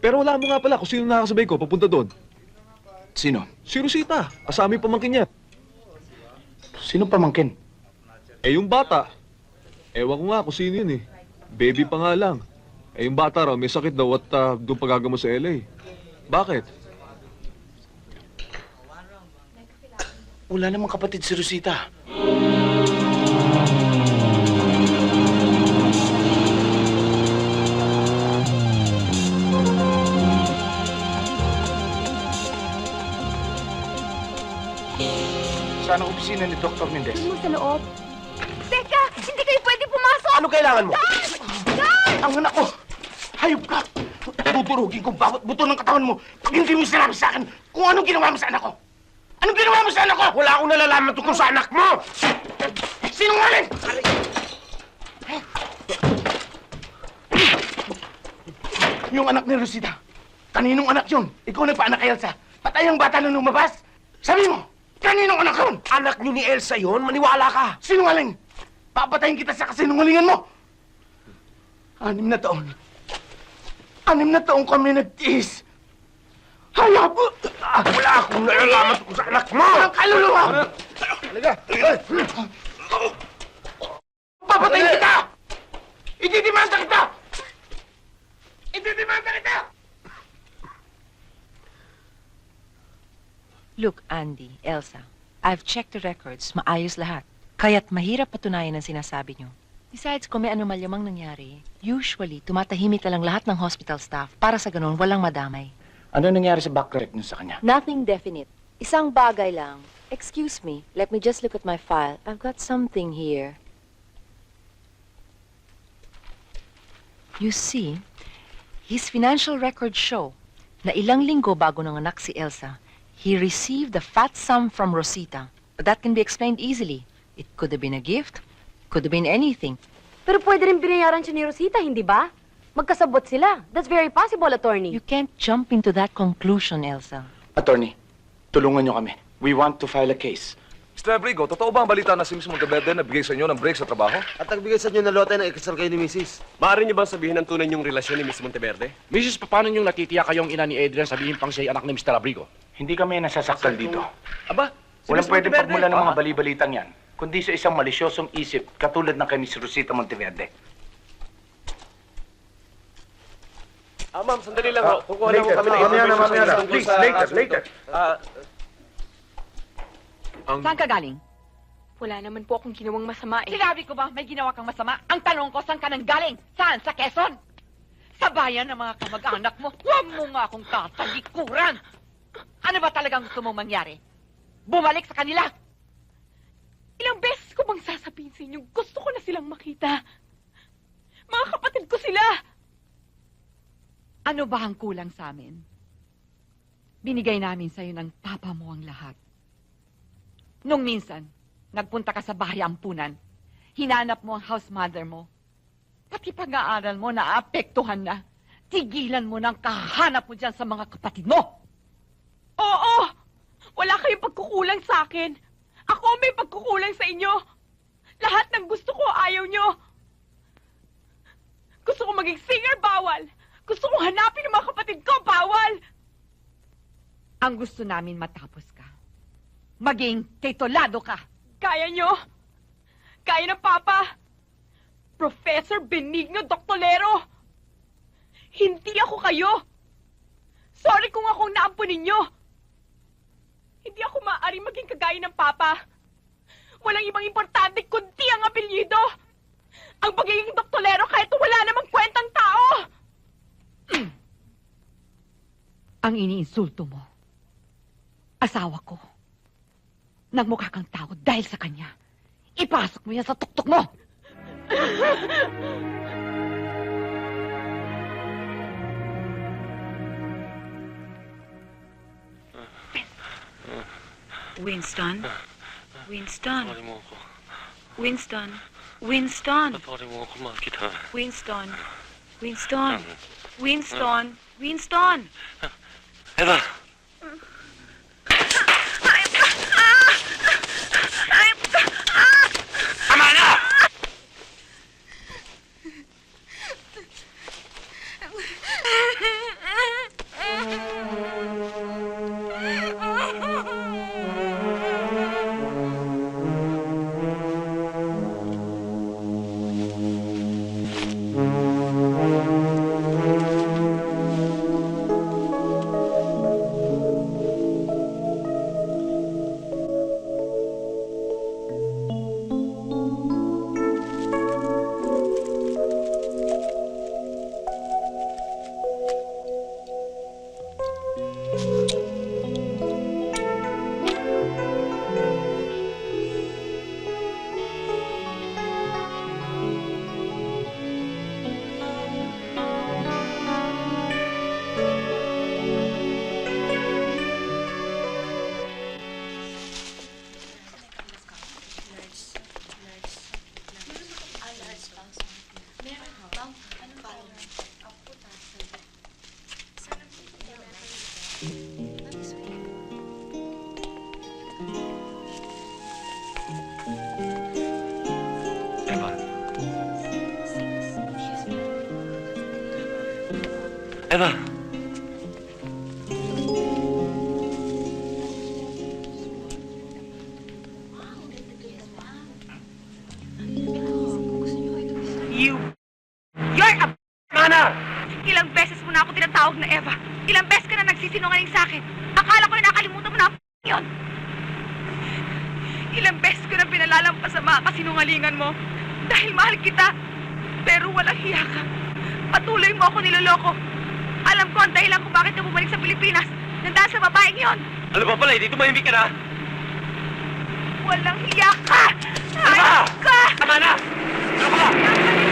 Pero wala mo nga pala kung sino nakakasabay ko papunta doon. Sino? Si Rosita, kasama yung pamangkin niya. Sino pamangkin? Eh yung bata, ewan ko nga kung sino yun eh. Baby pa nga lang. Eh yung bata raw, may sakit daw at doon pagagamo sa LA. Bakit? Wala namang kapatid si Rosita. Saan ang opisina ni Dr. Mendez? Mo sa loob. Teka! Hindi kayo pwede pumasok! Ano kailangan mo? Guard! Ang anak ko! Hayop ka! Dudurugin ko bawat buto ng katawan mo pag hindi mo sinabi sa akin kung anong ginawa mo sa anak ko! Anong ginawa mo sa anak ko? Wala akong nalalaman tungkol sa anak mo! Sinungaling! Yung anak ni Rosita, kaninong anak yun? Ikaw nagpaanak kay Elsa. Patay ang bata na lumabas. Sabi mo, kaninong anak yun? Anak niyo ni Elsa yon, maniwala ka. Sinungaling! Papatayin kita sa kasinungalingan mo! 6 na taon. 6 na taon kami nagtiis. Hayop! Wala akong nalalaman tungkol sa anak mo! Ang kaluluwa! Talaga? Papatayin kita! Ididimanda kita! Ididimanda kita! Look, Andy, Elsa, I've checked the records. Maayos lahat. Kaya't mahirap patunayan ang sinasabi nyo. Besides, kung may anomalya mang nangyari, usually, tumatahimik na lang lahat ng hospital staff para sa ganun walang madamay. Ano nangyari sa background niyo sa kanya? Nothing definite. Isang bagay lang. Excuse me, let me just look at my file. I've got something here. You see, his financial records show na ilang linggo bago nanganak si Elsa, he received a fat sum from Rosita. But that can be explained easily. It could have been a gift, could have been anything. Pero pwede rin binayaran siya ni Rosita, hindi ba? Magkasabot sila. That's very possible, attorney. You can't jump into that conclusion, Elsa. Attorney, tulungan niyo kami. We want to file a case. Mr. Abrigo, totoo ba ang balita na si Miss Monteverde nagbigay sa inyo ng break sa trabaho? At nagbigay sa inyo ng lote na ikasal kayo ni Mrs. Maaari niyo ba sabihin ang tunay niyong relasyon ni Miss Monteverde? Mrs., paano niyong natitiyak kayong ina ni Adrian sabihin pang siya'y anak ni Mr. Abrigo? Hindi kami nasasaktan dito. Aba, si Walang Miss pwedeng Monteverde. pagmula ng mga bali-balitang yan, kundi sa isang malisyosong isip katulad ng kay Miss Rosita Monteverde. Ma'am, sandali lang ho. Kukuha lang ho kami ng information sa inyo tungkol Please, sa... later. Saan ka galing? Wala naman po akong ginawang masama eh. Sinabi ko ba may ginawa kang masama? Ang tanong ko, saan ka nang galing? Saan? Sa Quezon? Sa bayan ng mga kamag-anak mo, huwag mo nga akong tatalikuran! Ano ba talagang gusto mong mangyari? Bumalik sa kanila? Ilang beses ko bang sasabihin sa inyo, gusto ko na silang makita. Mga kapatid ko sila! Ano ba ang kulang sa amin? Binigay namin sa'yo ng papa mo ang lahat. Nung minsan, nagpunta ka sa bahay ampunan, hinanap mo ang house mother mo. Pati pag-aaral mo, naapektuhan na. Tigilan mo ng kahanap mo dyan sa mga kapatid mo. Oo! Wala kayong pagkukulang sa akin. Ako ang may pagkukulang sa inyo. Lahat ng gusto ko, ayaw nyo. Gusto ko maging singer, bawal. Gusto kong hanapin ang mga kapatid ko, bawal. Ang gusto namin matapos ka. Maging titulado ka. Kaya nyo? Kaya ng Papa? Professor Benigno Doctolero. Hindi ako kayo. Sorry kung akong naampunin nyo. Hindi ako maaaring maging kagaya ng Papa. Walang ibang importante kundi ang apelyido. Ang pagiging Doctolero kahit wala namang kwentang tao. Ang iniinsulto mo, asawa ko. Nagmukha kang tao dahil sa kanya. Ipasok mo yan sa tuktok mo! Winston? Winston? Winston? Winston? Winston? Winston? Winston? Winston? Eva! Tama na! Eva! You're a Mana! Ilang beses mo na ako tinatawag na Eva. Ilang beses ka na nagsisinungaling sa akin. Akala ko na nakalimutan mo na ang yun. Ilang beses ko na pinalalampas sa mga kasinungalingan mo. Dahil mahal kita. Pero walang hiya ka. Patuloy mo ako niloloko. Alam ko ang dahilan kung bakit ka bumalik sa Pilipinas. Nandaan sa babaeng yon. Ano ba pala, hindi tumahimik ka na? Walang hiya ka! Ano ba? Hayop ka! Tama na! Ano ka ba?